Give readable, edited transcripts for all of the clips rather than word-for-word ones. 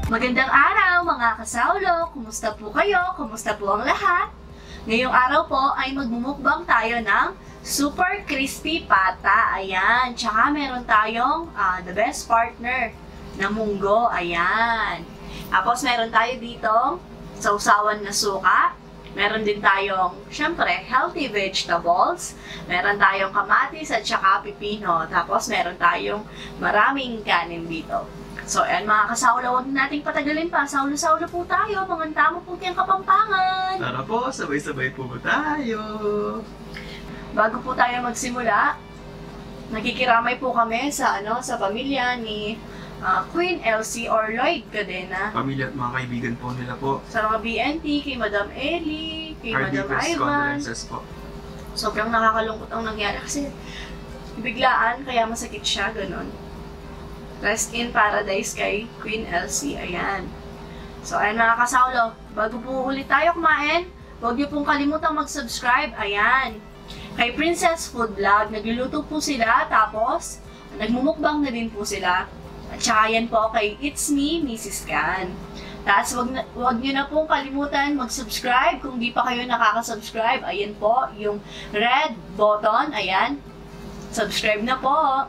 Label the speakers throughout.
Speaker 1: Magandang araw mga kasaulo! Kumusta po kayo? Kumusta po ang lahat? Ngayong araw po ay magmumukbang tayo ng super crispy pata. Ayan. Tsaka meron tayong the best partner na munggo. Ayan. Tapos meron tayo dito sausawan na suka. Meron din tayong, syempre, healthy vegetables. Meron tayong kamatis at saka pipino. Tapos meron tayong maraming kanin dito. So, ayan mga kasawla, huwag nating patagalin pa. Saulo-saulo po tayo. Manganta mo po tiyang Kapampangan.
Speaker 2: Tara po, sabay-sabay po tayo.
Speaker 1: Bago po tayo magsimula, nakikiramay po kami sa sa pamilya ni Queen Elsie or Lloyd Cadena.
Speaker 2: Pamilya at mga kaibigan po nila po.
Speaker 1: Sa mga BNT, kay Madam Ellie, kay Madam
Speaker 2: Hearty
Speaker 1: Ivan.
Speaker 2: condolences po.
Speaker 1: Sobrang nakakalungkot ang nangyari kasi biglaan, kaya masakit siya, ganun. Rest in paradise kay Queen Elsie. Ayan. So, ayan mga kasaulo. Bago po ulit tayo kumain, huwag niyo pong kalimutang mag-subscribe. Ayan. Kay Princess Food Vlog, nagluluto po sila. Tapos, nagmumukbang na din po sila. At saka yan po kay It's Me, Mrs. Can. Tapos, huwag niyo na pong kalimutan mag-subscribe. Kung di pa kayo nakaka-subscribe, ayan po, yung red button. Ayan. Subscribe na po.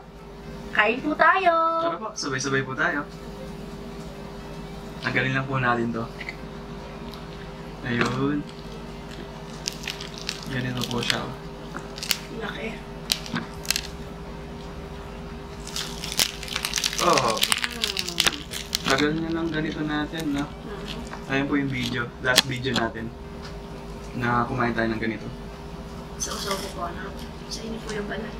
Speaker 1: Kain po tayo!
Speaker 2: Tara po, sabay-sabay po tayo. Tanggalin lang po natin to. Ayun. Ganito po siya.
Speaker 1: Laki.
Speaker 2: Oh. Tagal na lang ganito natin, no? Ayun po yung video, last video natin. Na kumain tayo ng ganito.
Speaker 1: Sa usaw ko po, ano? Sa inyo po yung balat.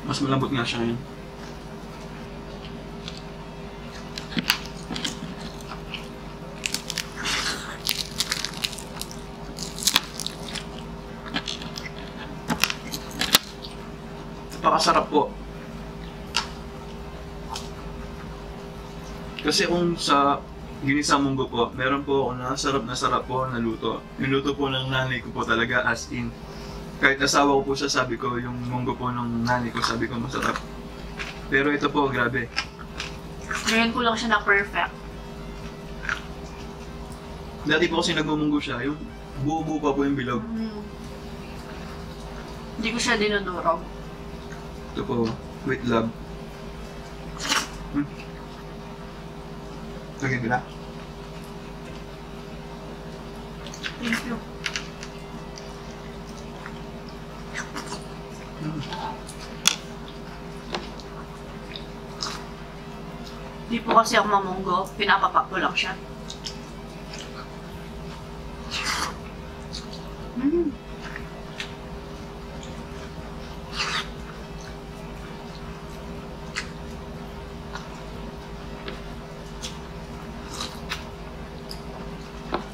Speaker 2: Mas malambot nga siya ngayon. Napakasarap po. Kasi kung sa ginisa munggo po, meron po ako na sarap po na luto. Niluto po ng nanay ko po talaga as in. Kahit asawa ko po siya, sabi ko, yung munggo po ng nanay ko, sabi ko masarap. Pero ito po, grabe.
Speaker 1: Ngayon ko lang siya na perfect.
Speaker 2: Dati po kasi nagmumunggo siya, yung buo-buo pa po yung bilog.
Speaker 1: Hindi ko siya dinudurog.
Speaker 2: Ito po, with love. Lagyan ko na.
Speaker 1: Thank you. Di po kasi ako mamunggo, pinapapak ko lang siya.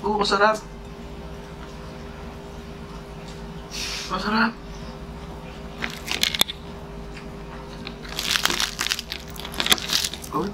Speaker 2: Oo, masarap. Masarap. Good.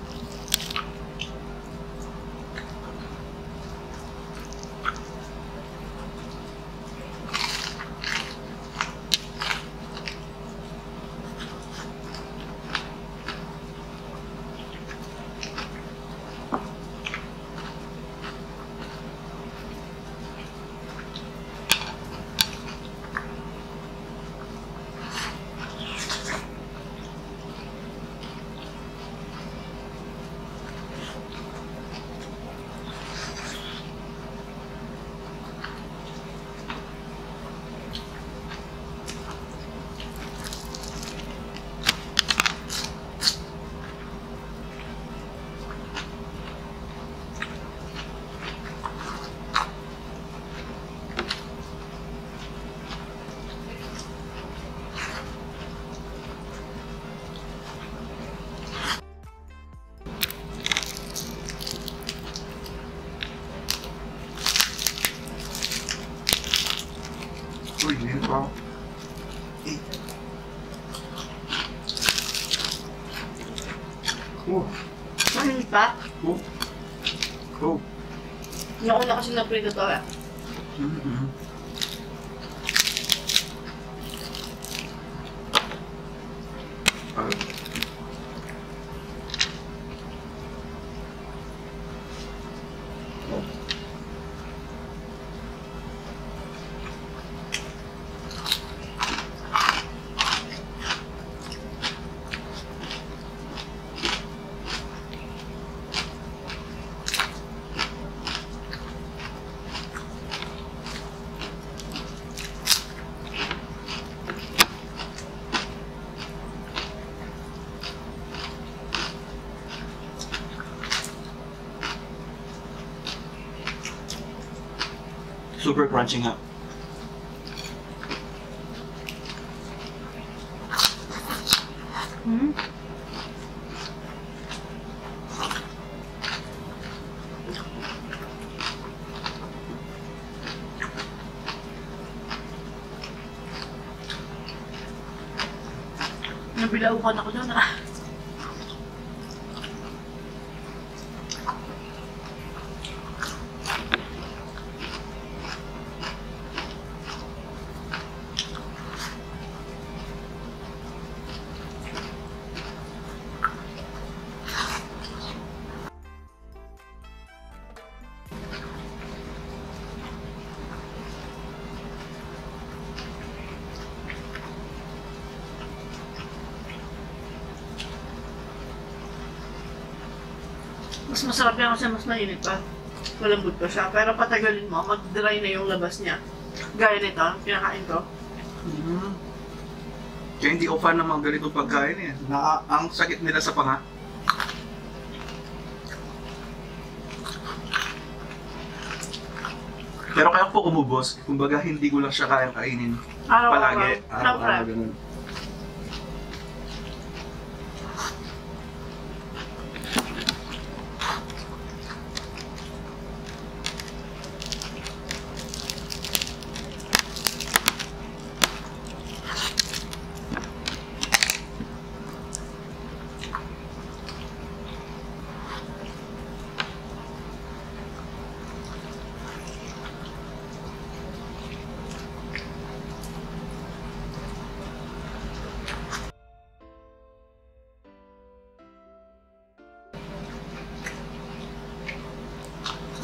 Speaker 2: Wow. Oh.
Speaker 1: Mainit pa?
Speaker 2: Oh. Oh.
Speaker 1: Nauna kasi na-prito to eh.
Speaker 2: Mm-hmm. Super crunchy nga.
Speaker 1: Hmm? Nabilaukan ako doon ah. Mas masarap yan kasi mas mainit pa. Malambot pa siya. Pero patagalin mo, mag-dry na yung labas niya. Gaya nito, pinakain ko.
Speaker 2: Mm. Kaya hindi ko fan ng mga ganitong pagkain eh. Ang sakit nila sa panga. Pero kaya po umubos, kumbaga hindi ko lang siya kayang kainin. Palagi. Araw-araw ganun.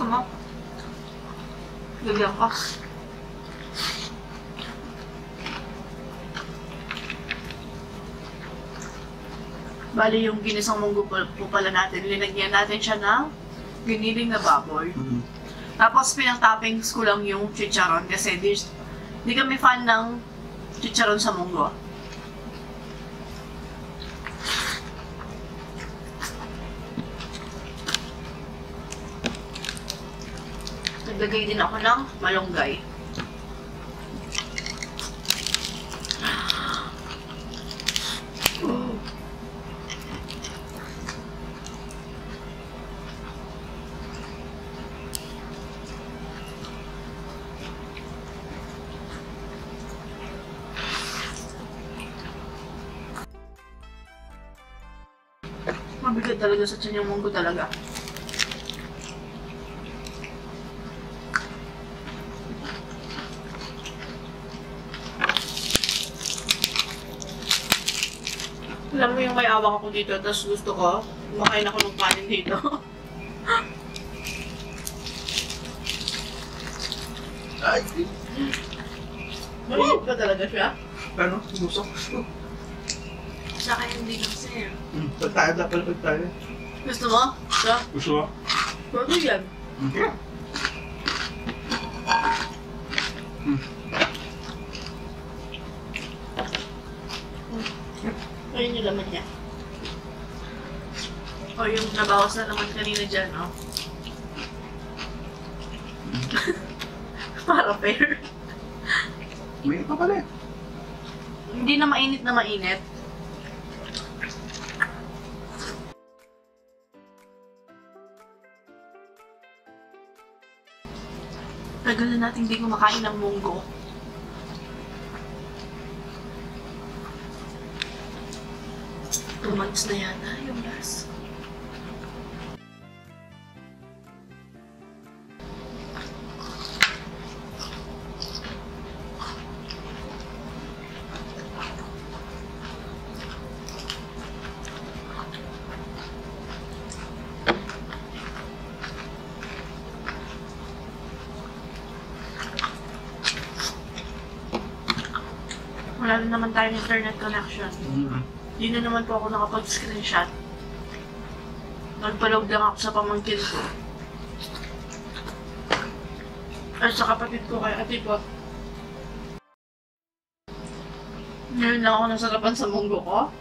Speaker 1: Gusto mo? Lagyan ka. Bali yung ginisang munggo po pala natin, linagyan natin siya ng giniling na baboy.
Speaker 2: Mm-hmm.
Speaker 1: Tapos pinang-toppings ko lang yung chicharon kasi di kami fan ng chicharon sa munggo. Naglagay din ako ng malunggay. Mabigat talaga sa tiyan yung munggo talaga. Alam mo yung may awak ako dito, tapos gusto ko, kumakain ako ng kanin dito.
Speaker 2: Ay!
Speaker 1: Maliit pa talaga siya.
Speaker 2: Ano? Musok?
Speaker 1: Sa akin hindi kasi.
Speaker 2: Pagtayo na pala pagtayo.
Speaker 1: Gusto mo? Ito?
Speaker 2: Gusto mo?
Speaker 1: Pwede yan.
Speaker 2: Okay.
Speaker 1: Ayun yung laman niya. O yung nabawas na naman kanina dyan, no? Para fair.
Speaker 2: Mainit pa pala eh.
Speaker 1: Hindi na mainit na mainit. Tagal na natin hindi kumakain ng munggo. 2 months na yata yung last. Wala na naman tayong internet connection. Hindi na naman po ako nakapag-screenshot. Nagpa-load lang ako sa pamangkin ko. At sa kapatid ko kay Ate Pot. Ngayon lang ako nasarapan sa munggo ko.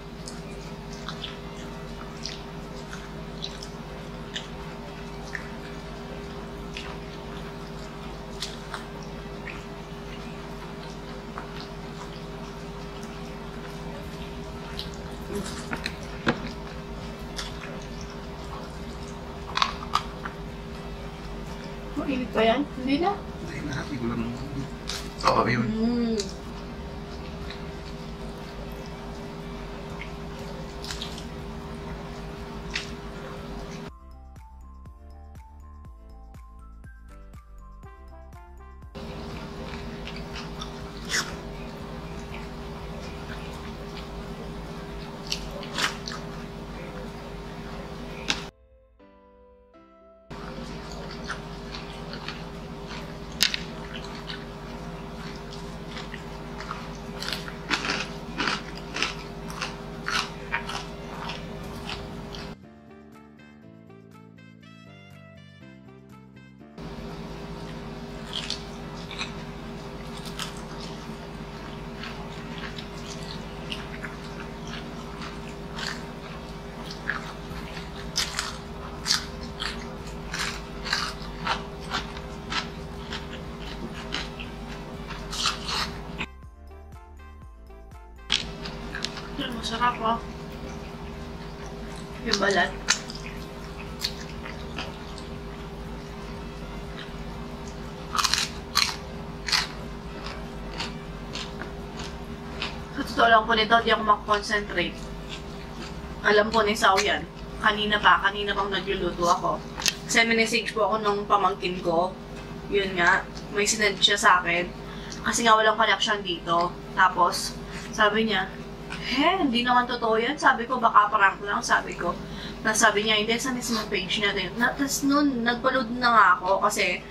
Speaker 1: Mainit pa yan? Hindi na?
Speaker 2: Hindi na, hindi ko lang. Oo, yun.
Speaker 1: Masarap oh. Yung balat. Sa totoo lang po nito, di ako makakonsentrate. Alam po ni Sao yan. Kanina pang nagluluto ako. Kasi minisage po ako nung pamangkin ko. Yun nga, may sinend siya sa akin. Kasi nga walang connection dito. Tapos, sabi niya, hindi naman totoo yan. Sabi ko, baka prank lang, sabi ko. Tapos sabi niya, hindi, sa mismong page niya din. Tapos noon, nagpa-load na nga ako kasi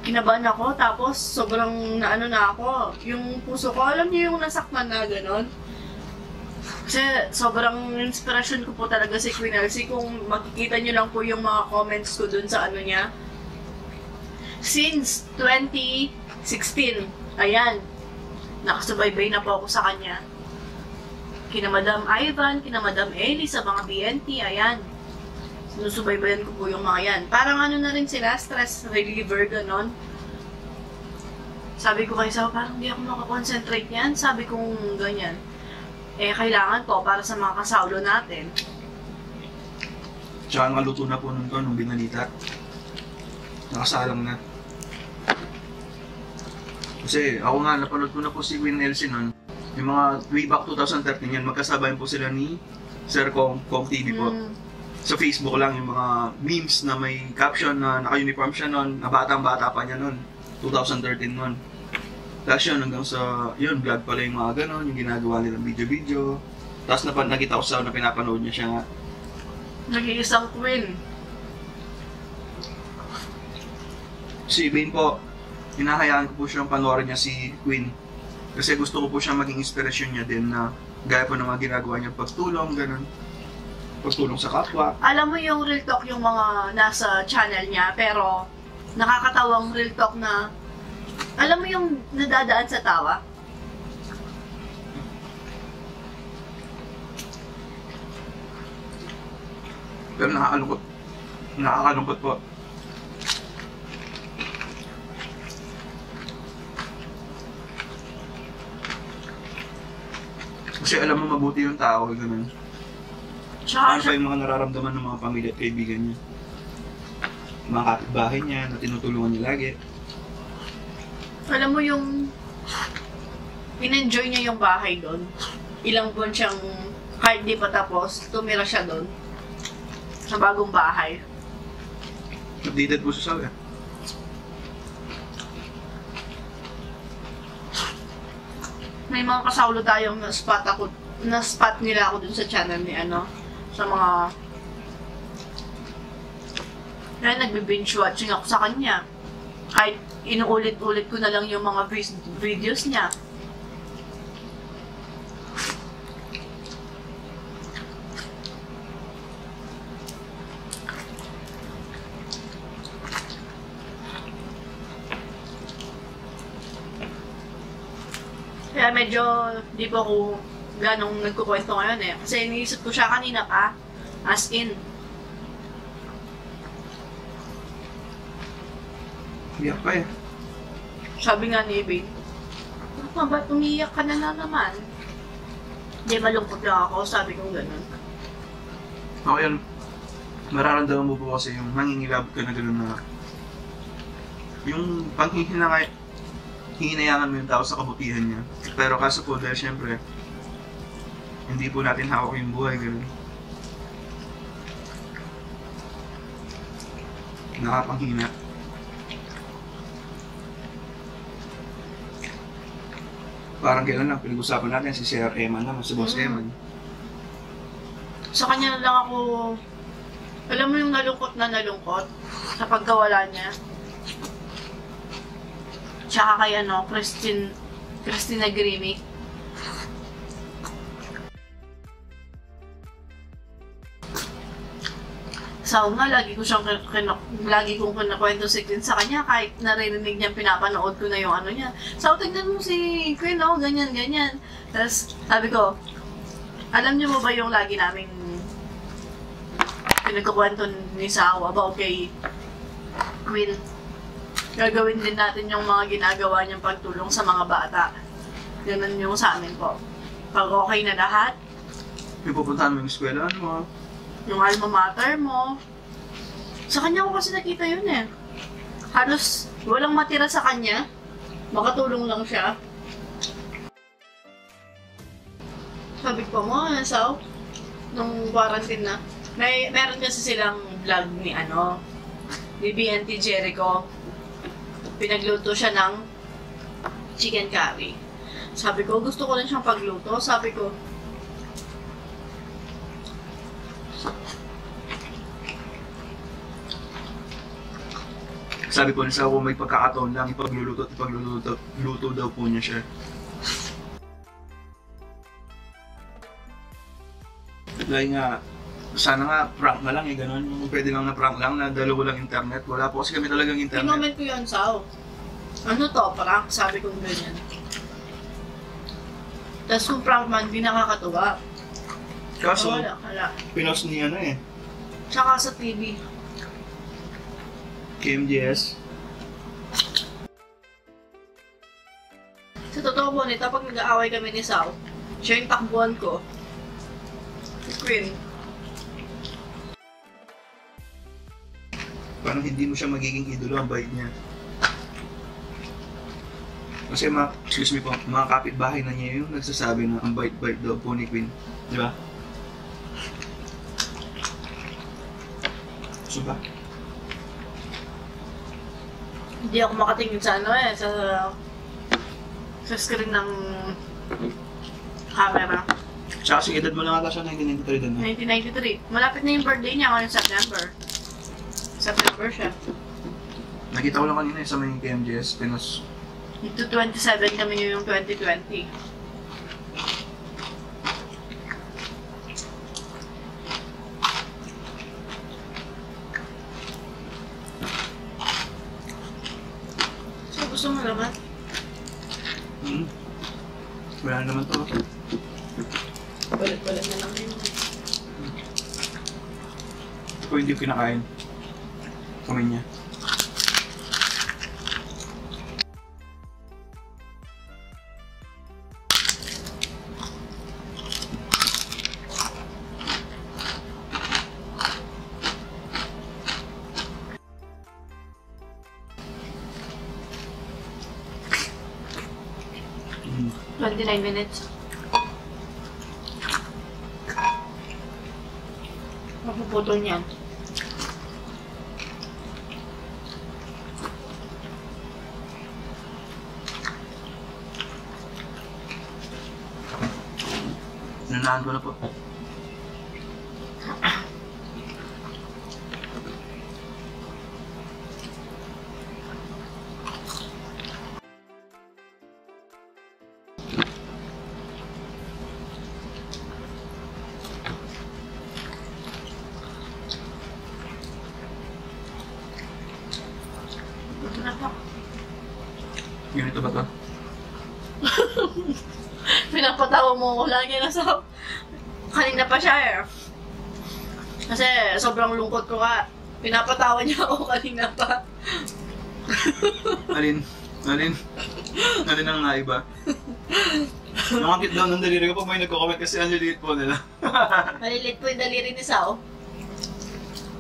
Speaker 1: kinabahan ako. Tapos sobrang naano na ako. Yung puso ko, alam niyo yung nasaktan na gano'n. Kasi sobrang inspirasyon ko po talaga si Queen Elsie. Kung makikita niyo lang po yung mga comments ko dun sa ano niya. Since 2016, ayan, nakasubaybay na po ako sa kanya. Kina Madam Ivan, kina Madam Ellie sa mga BNT, ayan. Sinusubaybayan ko po yung mga yan. Parang ano na rin sila, stress reliever, ganon. Sabi ko kay Sao, parang hindi ako makakonsentrate yan. Sabi kong ganyan. Eh, kailangan ko para sa mga kasaulo natin.
Speaker 2: Tsaka nga luto na po nung binalita. Nakasalang na. Kasi ako nga, napanood ko na po si Queen Elsie nun. Yung mga way back 2013 yan, magkasabayan po sila ni Sir Kong TV po. Sa Facebook lang yung mga memes na may caption na naka-uniform siya nun, na batang-bata pa niya nun, 2013 nun. Tapos yun, hanggang sa, yun, vlog pala yung mga ganon, yung ginagawa nilang video-video. Tapos nakita ko sa na pinapanood niya siya nga.
Speaker 1: Nag-iisang queen.
Speaker 2: Si Bane po, hinahayaan ko po siyang panoorin niya si Queen. Kasi gusto ko po siyang maging inspirasyon niya din na gaya po ng mga ginagawa niya pagtulong, ganun. Pagtulong sa kapwa.
Speaker 1: Alam mo yung real talk yung mga nasa channel niya, pero nakakatawang real talk na, alam mo yung nadadaan sa tawa?
Speaker 2: Pero nakakalungkot. Nakakalungkot po. Kasi alam mo mabuti yung tao, ganun. Ano pa yung mga nararamdaman ng mga pamilya at kaibigan niya? Mga kapitbahay niya na tinutulungan niya lagi.
Speaker 1: Alam mo yung in-enjoy niya yung bahay doon. Ilang buwan siyang kahit di pa tapos, tumira siya doon. Sa bagong bahay.
Speaker 2: Updated po sa sabi.
Speaker 1: May mga kasaulo tayong na-spot nila ako dun sa channel ni ano, sa mga kaya nagbe-binge watching ako sa kanya. Kahit inuulit-ulit ko na lang yung mga videos niya. Kaya medyo di ba ako ganong nagkukwento ngayon eh. Kasi iniisip ko siya kanina pa. As in.
Speaker 2: Iyak pa eh.
Speaker 1: Sabi nga ni Ibe, "Ano ba't umiiyak ka na naman?" Di malungkot lang ako, sabi ko gano'n.
Speaker 2: Ako yan, mararamdaman mo po kasi yung nangingilabot ka na gano'n na yung hihinayangan mo yung tao sa kabutihan niya. Pero kaso po dahil syempre, hindi po natin hawak yung buhay gano'n. Nakapanghina. Parang kailan lang, pinag-usapan natin si Sir Eman naman, si Boss Eman.
Speaker 1: Sa kanya na lang ako, alam mo yung nalungkot sa pagkawala niya. Tsaka kay ano, Christina Grimic. So nga, lagi kong kinakwento si Queen sa kanya kahit narinig niya, pinapanood ko na yung ano niya. So, tignan mo si Queen, oh, ganyan. Tapos, sabi ko, alam niyo mo ba yung lagi naming pinagkukwento ni Sao about kay Queen? Gagawin din natin yung mga ginagawa niyang pagtulong sa mga bata. Ganun yung sa amin po. Pag okay na lahat,
Speaker 2: May pupuntahan mo yung eskwelahan mo.
Speaker 1: yung alma mater mo. Sa kanya ko kasi nakita yun eh. Halos walang matira sa kanya. Makatulong lang siya. Sabi ko mo, Sao, nung quarantine na, meron kasi silang vlog ni ni BNT Jericho. Pinagluto siya ng chicken curry. Sabi ko, gusto ko rin siyang pagluto. Sabi ko,
Speaker 2: ni Sao kung may pagkakataon lang, ipagluluto daw po niya siya. Dahil nga, sana nga prank na lang eh, gano'n. Kung pwede lang na prank lang, na dalawa lang internet. Wala po kasi kami talagang internet.
Speaker 1: Tinomen ko yun, Sao. Ano to, prank? Sabi ko ganyan. Tapos kung prank man, di nakakatuwa.
Speaker 2: Kaso,
Speaker 1: Wala.
Speaker 2: pinost niya na eh.
Speaker 1: Tsaka sa TV.
Speaker 2: KMJS.
Speaker 1: Sa totoo po nito, pag nag-aaway kami ni Sao, siya yung takbuhan ko. Si Queen.
Speaker 2: Parang hindi mo siya magiging idolo, ang bait niya. Kasi mga kapitbahay na niya yung nagsasabi na ang bait-bait daw po ni Queen. Di ba? So ba?
Speaker 1: Hindi ako makatingin sa sa screen ng camera.
Speaker 2: Tsaka kasi edad mo lang ata siya 1993 din.
Speaker 1: 1993. Malapit na yung birthday niya ngayon September. September siya.
Speaker 2: Nakita ko lang kanina sa may KMJS, pinos.
Speaker 1: Ito 27 kami yung 2020. So, gusto mo naman?
Speaker 2: Wala naman to.
Speaker 1: Balit-balit na lang yun.
Speaker 2: Ako hindi ko kinakain. Kamay niya.
Speaker 1: Mm. 29 minutes. Mapuputol niyan.
Speaker 2: Nanahan ko na po.
Speaker 1: Ito na po.
Speaker 2: Ganito ba to?
Speaker 1: Pinapatawa mo ko lagi na sa... Kanina pa siya eh. Kasi sobrang lungkot ko ka. Pinapatawa niya ako kanina pa.
Speaker 2: Alin? Alin? Alin ang naiba? Nakakit daw ng daliri ko pag may nagko-comment kasi ang liliit po nila.
Speaker 1: Malilit po yung daliri ni Sao.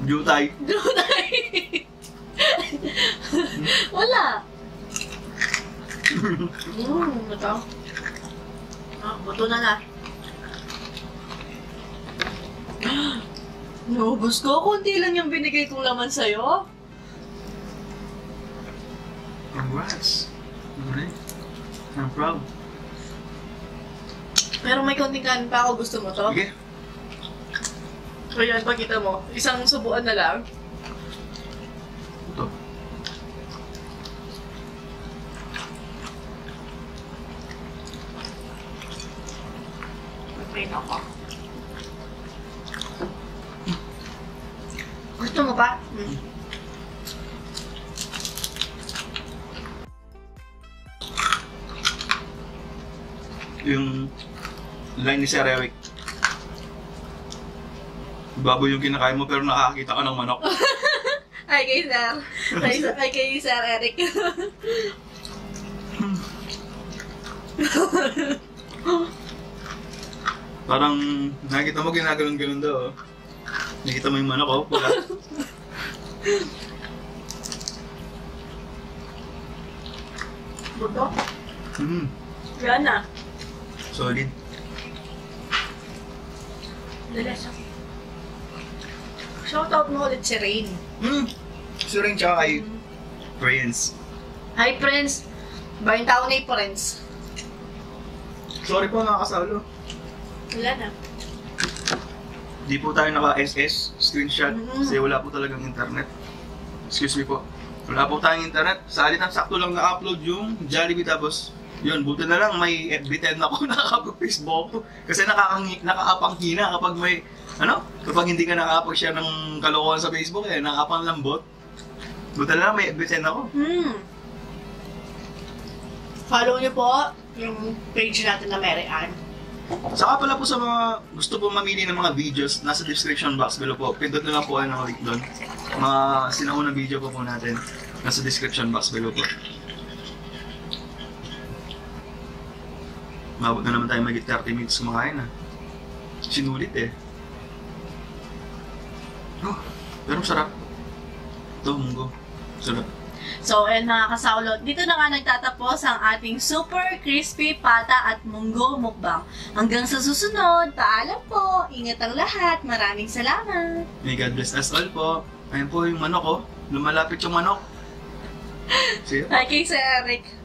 Speaker 2: Jutay.
Speaker 1: Dunay! Wala! Ito. Ah, buto na na. Naubos ko. Kunti lang yung binigay kong laman sa'yo.
Speaker 2: Congrats. Alright. I'm proud.
Speaker 1: Pero may konting kanin pa ako. Gusto mo to?
Speaker 2: Okay.
Speaker 1: Ayan, pakita mo. Isang subuan na lang.
Speaker 2: Ito.
Speaker 1: Mag-train ako. Gusto mo pa?
Speaker 2: Yung line ni Sir Eric. Baboy yung kinakain mo pero nakakakita ka ng manok.
Speaker 1: Hi kay Sir. Hi kay Sir Eric.
Speaker 2: Parang nakikita mo ginaganon-ganon daw. Oh. Nakita mo yung manok, oh, pula.
Speaker 1: Buto? Yan na.
Speaker 2: Solid.
Speaker 1: Dalas. Shoutout mo ulit si Rain.
Speaker 2: Si rin tsaka kay Prince.
Speaker 1: Hi, Prince. Ba yung tao na yung Prince?
Speaker 2: Sorry po mga kasalo.
Speaker 1: Wala na.
Speaker 2: Di po tayo naka-SS screenshot kasi wala po talagang internet. Excuse me po. Wala po tayong internet. Sa halitan sakto lang na-upload yung Jollibee tapos yun, buti na lang may FB10 ako nakakapag-Facebook ako. Kasi nakakapanghina kapag may, kapag hindi ka nakakapag-share ng kalokohan sa Facebook nakakapang lambot. Buti na lang may FB10 ako.
Speaker 1: Follow niyo po yung page natin na Mary Ann.
Speaker 2: Saka pala po sa mga gusto po mamili ng mga videos, nasa description box below po. Pindot na lang po ng link doon. Mga sinaunang video po natin, nasa description box below po. Mabot na naman tayo magiging 30 minutes kumakain Sinulit Oh, pero sarap. Ito, munggo. Sarap.
Speaker 1: So, mga kasaulo, dito na nga nagtatapos ang ating super crispy pata at munggo mukbang. Hanggang sa susunod, paalam po. Ingat ang lahat. Maraming salamat.
Speaker 2: May God bless us all po. Ayan po yung manok Lumalapit yung manok. See you.
Speaker 1: Hi kay Sir Eric.